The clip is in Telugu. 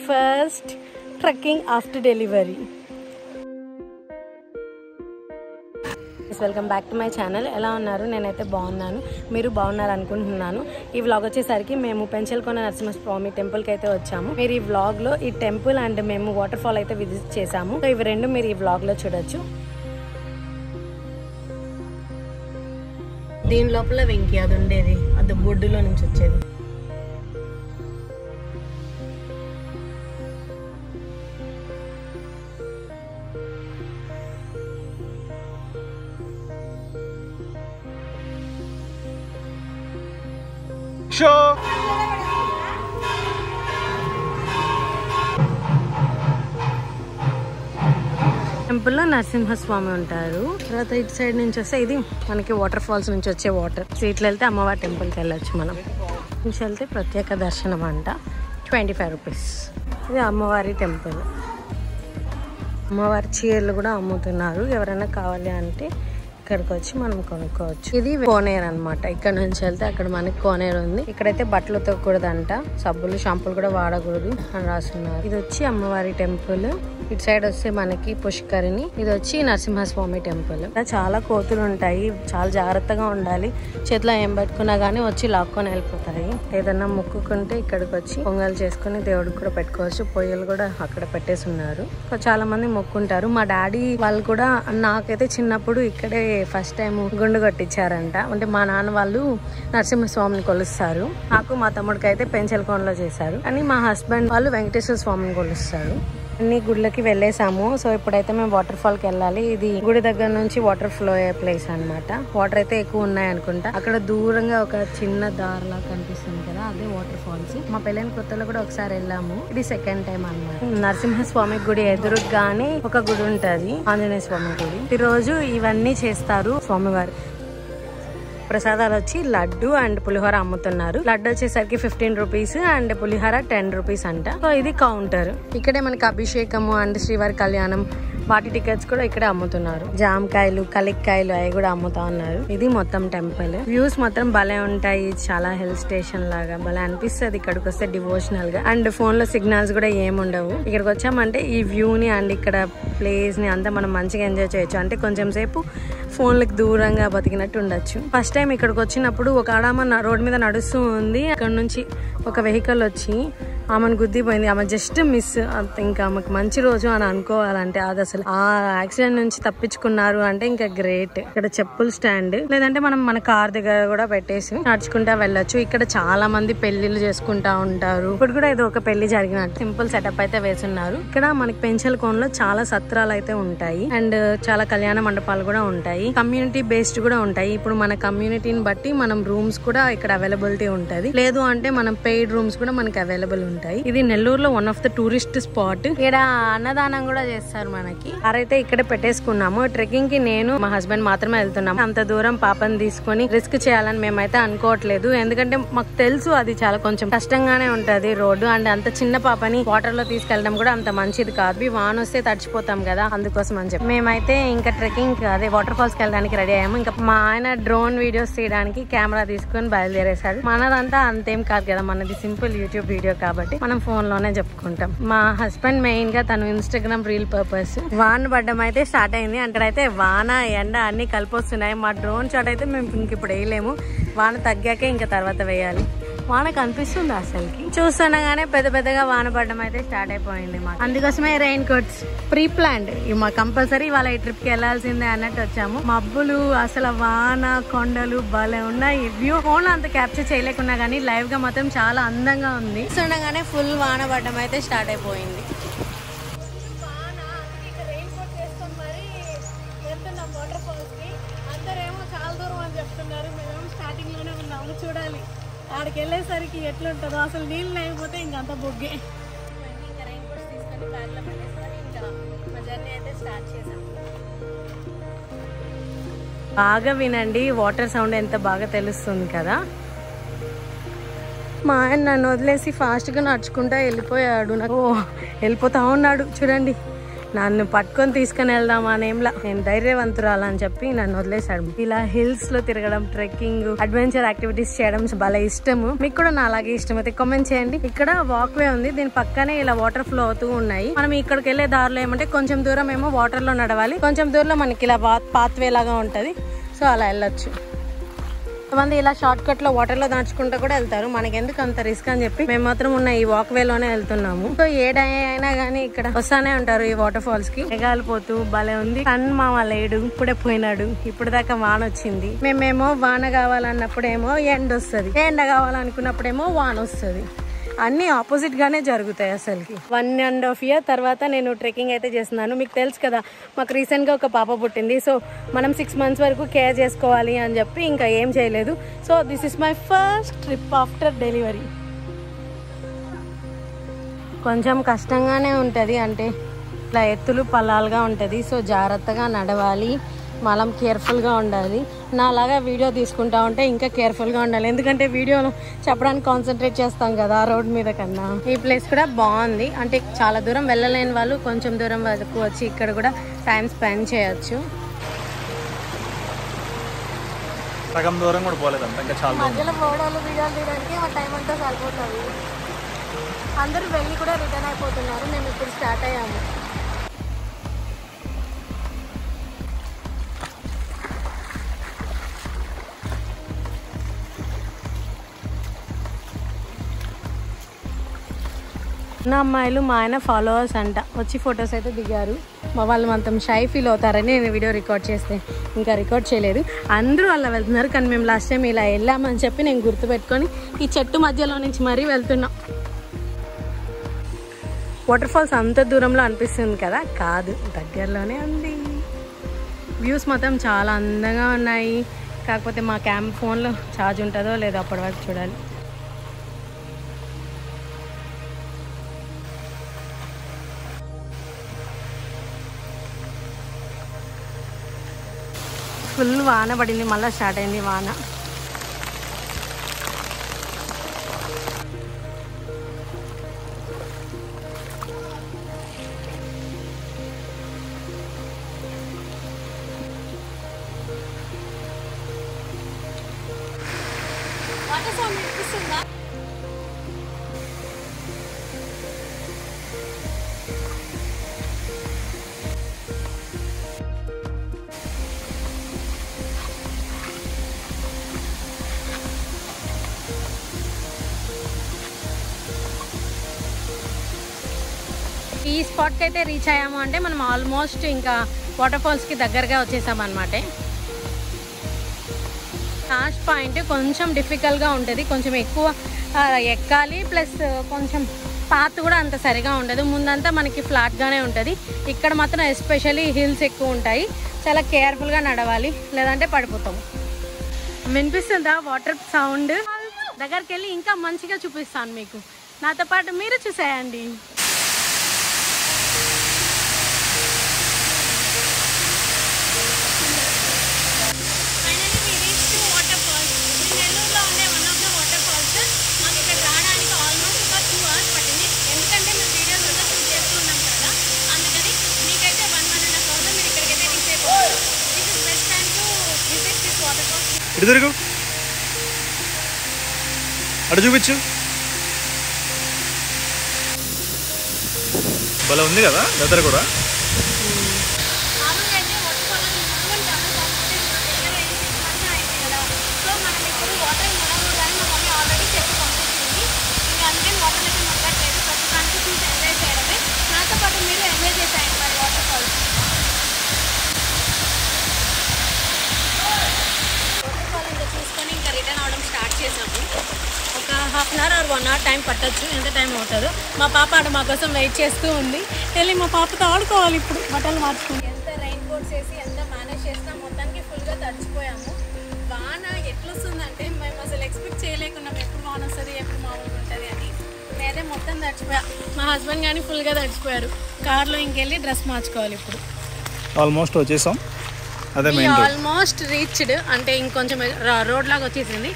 First trekking after delivery. Welcome back to my channel. ఎలా ఉన్నారు? నేనైతే బాగున్నాను, మీరు బాగున్నారు అనుకుంటున్నాను. ఈ వ్లాగ్ వచ్చేసరికి మేము పెంచల్కొండ నరసింహస్వామి టెంపుల్కి అయితే వచ్చాము. మీరు ఈ వ్లాగ్లో ఈ టెంపుల్ అండ్ మేము వాటర్ ఫాల్ అయితే విజిట్ చేసాము. సో ఇవి రెండు మీరు ఈ వ్లాగ్లో చూడొచ్చు. దీని లోపల వెంకి అది ఉండేది, అది బొడ్డులో నుంచి వచ్చేది. టెంపుల్లో నరసింహస్వామి ఉంటారు. తర్వాత ఇటు సైడ్ నుంచి వస్తే ఇది మనకి వాటర్ ఫాల్స్ నుంచి వచ్చే వాటర్. సీట్లు వెళ్తే అమ్మవారి టెంపుల్కి వెళ్ళొచ్చు. మనం నుంచి వెళ్తే ప్రత్యేక దర్శనం అంట, 25 రూపీస్. ఇది అమ్మవారి టెంపుల్. అమ్మవారి చీరలు కూడా అమ్ముతున్నారు. ఎవరైనా కావాలి అంటే ఇక్కడికి వచ్చి మనం కొనుక్కోవచ్చు. ఇది కోనేరు అనమాట. ఇక్కడ నుంచి వెళ్తే అక్కడ మనకి కోనేరు ఉంది. ఇక్కడైతే బట్టలు ఉతకూడదంట, సబ్బులు షాంపూలు కూడా వాడకూడదు అని రాస్తున్నారు. ఇది వచ్చి అమ్మవారి టెంపుల్. ఇటు సైడ్ వస్తే మనకి పుష్కరిణి. ఇది వచ్చి నరసింహస్వామి టెంపుల్. చాలా కోతులు ఉంటాయి, చాలా జాగ్రత్తగా ఉండాలి. చేతిలో ఏం పెట్టుకున్నా గానీ వచ్చి లాక్కొని వెళ్ళిపోతాయి. ఏదన్నా మొక్కుకుంటే ఇక్కడికి వచ్చి పొంగల్ చేసుకుని దేవుడికి కూడా పెట్టుకోవచ్చు. పొయ్యలు కూడా అక్కడ పెట్టేసి ఉన్నారు. చాలా మంది మొక్కుంటారు. మా డాడీ వాళ్ళు కూడా, నాకైతే చిన్నప్పుడు ఇక్కడే ఫస్ట్ టైం గుండు కొట్టించారంట. అంటే మా నాన్న వాళ్ళు నరసింహస్వామిని కొలుస్తారు. నాకు మా తమ్ముడికి అయితే పెంచల్కొండలో చేశారు. కానీ మా హస్బెండ్ వాళ్ళు వెంకటేశ్వర స్వామిని కొలుస్తారు. అన్ని గుళ్ళకి వెళ్ళేసాము. సో ఇప్పుడైతే మేము వాటర్ ఫాల్ కి వెళ్ళాలి. ఇది గుడి దగ్గర నుంచి వాటర్ ఫ్లో అయ్యే ప్లేస్ అనమాట. వాటర్ అయితే ఎక్కువ ఉన్నాయి అనుకుంటా. అక్కడ దూరంగా ఒక చిన్న దారిలా కనిపిస్తుంది కదా, అదే వాటర్ ఫాల్స్. మా పెళ్ళైన కొత్తలో కూడా ఒకసారి వెళ్ళాము. ఇది సెకండ్ టైం అన్నమాట. నరసింహస్వామి గుడి ఎదురుగానే ఒక గుడి ఉంటది, ఆంజనేయ స్వామి గుడి. ఈ రోజు ఇవన్నీ చేస్తారు స్వామివారు. ప్రసాదాలు వచ్చి లడ్డు అండ్ పులిహోర అమ్ముతున్నారు. లడ్డు వచ్చేసరికి 15 రూపీస్ అండ్ పులిహోర 10 రూపీస్ అంట. సో ఇది కౌంటర్. ఇక్కడే మనకి అభిషేకము అండ్ శ్రీవారి కళ్యాణం వాటి టికెట్స్ కూడా ఇక్కడే అమ్ముతున్నారు. జామకాయలు, కలిక్కాయలు అవి కూడా అమ్ముతా ఉన్నారు. ఇది మొత్తం టెంపుల్. వ్యూస్ మాత్రం భలే ఉంటాయి. చాలా హిల్ స్టేషన్ లాగా భలే అనిపిస్తుంది ఇక్కడికి వస్తే డివోషనల్ గా. అండ్ ఫోన్ లో సిగ్నల్స్ కూడా ఏముండవు. ఇక్కడికి వచ్చామంటే ఈ వ్యూ ని అండ్ ఇక్కడ ప్లేస్ ని అంతా మనం మంచిగా ఎంజాయ్ చేయొచ్చు. అంటే కొంచెం సేపు ఫోన్లకు దూరంగా బతికినట్టు ఉండొచ్చు. ఫస్ట్ టైం ఇక్కడికి వచ్చినప్పుడు ఒక ఆడమ రోడ్ మీద నడుస్తూ ఉంది. అక్కడ నుంచి ఒక వెహికల్ వచ్చి ఆమెను గుద్దిపోయింది. ఆమె జస్ట్ మిస్. ఇంకా ఆమెకు మంచి రోజు అని అనుకోవాలంటే అది అసలు ఆ యాక్సిడెంట్ నుంచి తప్పించుకున్నారు అంటే ఇంకా గ్రేట్. ఇక్కడ చెప్పుల స్టాండ్, లేదంటే మనం మన కార్ దగ్గర కూడా పెట్టేసి నడుచుకుంటా వెళ్ళొచ్చు. ఇక్కడ చాలా మంది పెళ్లిళ్ళు చేసుకుంటా ఉంటారు. ఇప్పుడు కూడా ఏదో ఒక పెళ్లి జరిగినట్టు సింపుల్ సెటప్ అయితే వేసున్నారు. ఇక్కడ మనకి పెంచల్కొండలో చాలా సత్రాలు అయితే ఉంటాయి అండ్ చాలా కళ్యాణ మండపాలు కూడా ఉంటాయి. కమ్యూనిటీ బేస్డ్ కూడా ఉంటాయి. ఇప్పుడు మన కమ్యూనిటీని బట్టి మనం రూమ్స్ కూడా ఇక్కడ అవైలబిలిటీ ఉంటది. లేదు అంటే మనం పెయిడ్ రూమ్స్ కూడా మనకి అవైలబుల్ ఉంటాయి. ఇది నెల్లూరులో one of the tourist spot. ఇక్కడ అన్నదానం కూడా చేస్తారు మనకి. అయితే ఇక్కడే పెట్టేసుకున్నాము. ట్రెక్కింగ్ కి నేను మా హస్బెండ్ మాత్రమే వెళ్తున్నాము. అంత దూరం పాపని తీసుకొని రిస్క్ చేయాలని మేమైతే అనుకోవట్లేదు. ఎందుకంటే మాకు తెలుసు అది చాలా కొంచెం కష్టంగానే ఉంటది రోడ్డు. అండ్ అంత చిన్న పాపని వాటర్ లో తీసుకెళ్ళడం కూడా అంత మంచిది కాదు. వాన వస్తే తడిచిపోతాం కదా, అందుకోసం అని చెప్పి మేమైతే ఇంకా ట్రెక్కింగ్ అదే వాటర్ ఫాల్స్ కి వెళ్ళడానికి రెడీ అయ్యాము. ఇంకా మా ఆయన డ్రోన్ వీడియోస్ తీయడానికి కెమెరా తీసుకొని బయలుదేరేశాడు. మనదంతా అంతేం కాదు కదా, మనది సింపుల్ యూట్యూబ్ వీడియో కాబట్టి మనం ఫోన్ లోనే చెప్పుకుంటాం. మా హస్బెండ్ మెయిన్ గా తను ఇన్స్టాగ్రామ్ రీల్ పర్పస్. వాన పడ్డం అయితే స్టార్ట్ అయింది. అక్కడైతే వాన ఎండ అన్ని కలిపి వస్తున్నాయి. మా డ్రోన్ షాట్ అయితే మేము ఇంక ఇప్పుడు వేయలేము. వాన తగ్గాకే ఇంకా తర్వాత వేయాలి. వాన కనిపిస్తుంది అసలుకి. చూస్తుండగానే పెద్ద పెద్దగా వాన పడడం అయితే స్టార్ట్ అయిపోయింది. మాకు అందుకోసమే రెయిన్ కోట్స్ ప్రీ ప్లాన్డ్. మా కంపల్సరీ వాళ్ళ ఈ ట్రిప్ కి వెళ్లాల్సిందే అన్నట్టు వచ్చాము. మబ్బులు, అసలు వాన, కొండలు భలే ఉన్నాయి. వ్యూ ఫోన్ అంత క్యాప్చర్ చేయలేకున్నా గానీ లైవ్ గా మాత్రం చాలా అందంగా ఉంది. చూస్తుండగానే ఫుల్ వాన పడడం అయితే స్టార్ట్ అయిపోయింది. చూడాలి ఆడికి వెళ్ళేసరికి ఎట్లుంటుందో. అసలు నీళ్ళు లేకపోతే ఇంకంత బొగ్గే. ఇంకా రెయిన్ కోట్స్ తీసుకొని బ్యాగ్లో పెట్టేసుకొని ఇంకా మా జర్నీ అయితే స్టార్ట్ చేసాము. బాగా వినండి, వాటర్ సౌండ్ ఎంత బాగా తెలుస్తుంది కదా. మా ఆయన నన్ను వదిలేసి ఫాస్ట్గా నడుచుకుంటా వెళ్ళిపోయాడు. నాకు వెళ్ళిపోతా ఉన్నాడు చూడండి. నన్ను పట్టుకొని తీసుకుని వెళ్దామా అనేంలా, నేను ధైర్యవంతురాలని చెప్పి నన్ను వదిలేశాడు. ఇలా హిల్స్ లో తిరగడం, ట్రెక్కింగ్, అడ్వెంచర్ యాక్టివిటీస్ చేయడం భలే ఇష్టము. మీకు కూడా నా అలాగే ఇష్టం అయితే కామెంట్ చేయండి. ఇక్కడ వాక్ వే ఉంది, దీని పక్కనే ఇలా వాటర్ ఫ్లో అవుతూ ఉన్నాయి. మనం ఇక్కడికి వెళ్లే దారిలో ఏమంటే కొంచెం దూరం ఏమో వాటర్ లో నడవాలి, కొంచెం దూరంలో మనకి ఇలా పాత్ వే లాగా ఉంటది. సో అలా వెళ్ళొచ్చు. కొంతమంది ఇలా షార్ట్ కట్ లో వాటర్ లో దాచుకుంటూ కూడా వెళ్తారు. మనకి ఎందుకు అంత రిస్క్ అని చెప్పి మేము మాత్రం ఉన్న ఈ వాక్ వే లోనే వెళ్తున్నాము. సో ఏ డే అయినా గానీ ఇక్కడ వస్తానే ఉంటారు ఈ వాటర్ ఫాల్స్ కి. ఎగాలిపోతూ భలే ఉంది. సన్ మామ లేడు, ఇప్పుడే పోయినాడు. ఇప్పుడు దాకా వాన వచ్చింది. మేమేమో వాన కావాలన్నప్పుడేమో ఎండ వస్తుంది, ఎండ కావాలనుకున్నప్పుడేమో వాన వస్తుంది. అన్ని ఆపోజిట్ గానే జరుగుతాయి. అసలుకి 1.5 year తర్వాత నేను ట్రెక్కింగ్ అయితే చేస్తున్నాను. మీకు తెలుసు కదా, మాకు రీసెంట్ గా ఒక పాప పుట్టింది. సో మనం 6 months వరకు కేర్ చేసుకోవాలి అని చెప్పి ఇంకా ఏం చేయలేదు. So this is my first trip after delivery. కొంచెం కష్టంగానే ఉంటుంది, అంటే ఇట్లా ఎత్తులు పల్లాలుగా ఉంటుంది. సో జాగ్రత్తగా నడవాలి, మనం కేర్ఫుల్గా ఉండాలి. నాలాగా వీడియో తీసుకుంటా ఉంటే ఇంకా కేర్ఫుల్గా ఉండాలి, ఎందుకంటే వీడియోలో చెప్పడానికి కాన్సన్ట్రేట్ చేస్తాం కదా రోడ్ మీద కన్నా. ఈ ప్లేస్ కూడా బాగుంది, అంటే చాలా దూరం వెళ్ళలేని వాళ్ళు కొంచెం దూరం వరకు వచ్చి ఇక్కడ కూడా టైం స్పెండ్ చేయొచ్చు. సగం దూరం కూడా పోలేదంట, ఇంకా చాలా మధ్యలో ఫోటోలు వీడియోలు తీయడానికి మా టైం అంతా సరిపోతుంది. అందరూ వెళ్ళి కూడా రిటర్న్ అయిపోతున్నారు. మేము ఇప్పుడు స్టార్ట్ అయ్యాము. నా అమ్మాయిలు మా ఆయన ఫాలోవర్స్ అంట, వచ్చి ఫొటోస్ అయితే దిగారు. మా వాళ్ళు మొత్తం షై ఫీల్ అవుతారని నేను వీడియో రికార్డ్ చేస్తే ఇంకా రికార్డ్ చేయలేదు. అందరూ అలా వెళ్తున్నారు, కానీ మేము లాస్ట్ టైం ఇలా వెళ్ళామని చెప్పి నేను గుర్తుపెట్టుకొని ఈ చెట్టు మధ్యలో నుంచి మరీ వెళ్తున్నాం. వాటర్ ఫాల్స్ అంత దూరంలో అనిపిస్తుంది కదా, కాదు, దగ్గరలోనే ఉంది. వ్యూస్ మొత్తం చాలా అందంగా ఉన్నాయి. కాకపోతే మా ఫోన్లో ఛార్జ్ ఉంటుందో లేదో అప్పటి వరకు చూడాలి. ఫుల్ వాన పడింది, మళ్ళీ స్టార్ట్ అయింది వాన. ఈ స్పాట్కి అయితే రీచ్ అయ్యాము అంటే మనం ఆల్మోస్ట్ ఇంకా వాటర్ ఫాల్స్కి దగ్గరగా వచ్చేసాం అనమాట. లాస్ట్ పాయింట్ కొంచెం డిఫికల్ట్గా ఉంటుంది, కొంచెం ఎక్కువ ఎక్కాలి, ప్లస్ కొంచెం పాత్ కూడా అంత సరిగా ఉండదు. ముందంతా మనకి ఫ్లాట్గానే ఉంటుంది, ఇక్కడ మాత్రం ఎస్పెషల్లీ హిల్స్ ఎక్కువ ఉంటాయి. చాలా కేర్ఫుల్గా నడవాలి, లేదంటే పడిపోతాము. వినిపిస్తుందా వాటర్ సౌండ్? దగ్గరికి వెళ్ళి ఇంకా మంచిగా చూపిస్తాను మీకు, నాతో పాటు మీరు చూసేయండి. ఇటు తిరుగు, అటు చూపించు. భలే ఉంది కదా వెదర్ కూడా. ఒక 1/2 hour or 1 hour టైం పట్టచ్చు, ఎంత టైం అవుతుందో. మా పాప ఆడ మా కోసం వెయిట్ చేస్తూ ఉంది. వెళ్ళి మా పాపతో ఆడుకోవాలి ఇప్పుడు, బట్టలు మార్చుకుని. ఎంత రైన్ కోట్స్ వేసి ఎంత మేనేజ్ చేసినా మొత్తానికి ఫుల్గా తడిచిపోయాము. వాన ఎట్లొస్తుందంటే మేము అసలు ఎక్స్పెక్ట్ చేయలేకున్నాం, ఎప్పుడు వాన వస్తుంది, ఎప్పుడు మామూలుగా ఉంటుంది అని. నేనే మొత్తం తడిచిపోయా, మా హస్బెండ్ కానీ ఫుల్గా తడిచిపోయారు. కార్లో ఇంకెళ్ళి డ్రెస్ మార్చుకోవాలి ఇప్పుడు. ఆల్మోస్ట్ వచ్చేసాం, అదే ఆల్మోస్ట్ రీచ్డ్, అంటే ఇంకొంచెం రోడ్ లాగా వచ్చేసింది.